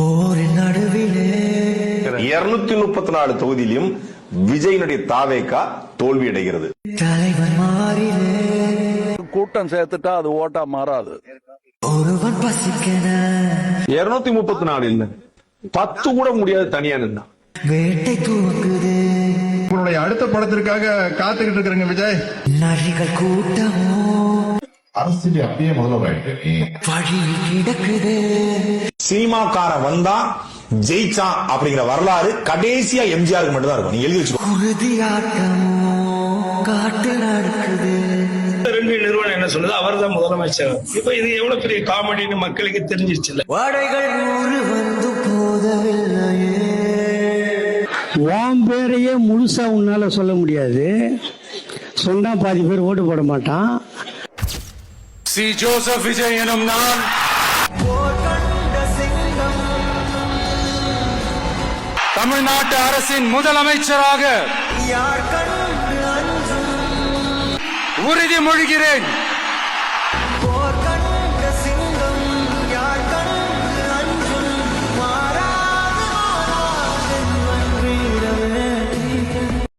போரின் நடுவிலே 234 தொகுதியிலும் விஜயினுடைய தாவேகா தோல்வி அடைகிறது. தலைவன் மாறிலே கூட்டம் சேர்த்துட்டா அது ஓட்டா மாறாது. ஒருவன் பசிக்கன 234 இல்ல 10 கூட முடியாது தனியா நின்னா. வேட்டை தூக்குது உங்களுடைய அடுத்த படத்திற்காக காத்துக்கிட்டு இருக்கிறங்க விஜய். நரிகள் கூட்டமோ அரசியல் அப்படியே முதல்வராயிட்டு வழியில் கிடக்குது. சினிமாக்கார வந்தா ஜெயிச்சான் அப்படிங்கிற வரலாறு கடைசியா எம்ஜிஆருக்கு மட்டும் தான் இருக்கும். நீங்க எழுதி வச்சுக்கோ. உறுதியாட்டமோ காட்டு நடக்குது. ரெண்டு நிறுவனம் என்ன சொல்லுது, அவர் தான் முதலமைச்சர். இப்ப இது எவ்வளவு பெரிய காமெடின்னு மக்களுக்கு தெரிஞ்சிருச்சு. வாடைகள் 100 வந்து போதவில்லையே. உன் பேரையே முழுசா உன்னால சொல்ல முடியாது. சொன்னா பாதி பேர் ஓட்டு போட மாட்டான். சி ஜோசப் விஜய் எனும் நான் தமிழ்நாட்டு அரசின் முதலமைச்சராக உறுதிமொழிகிறேன்.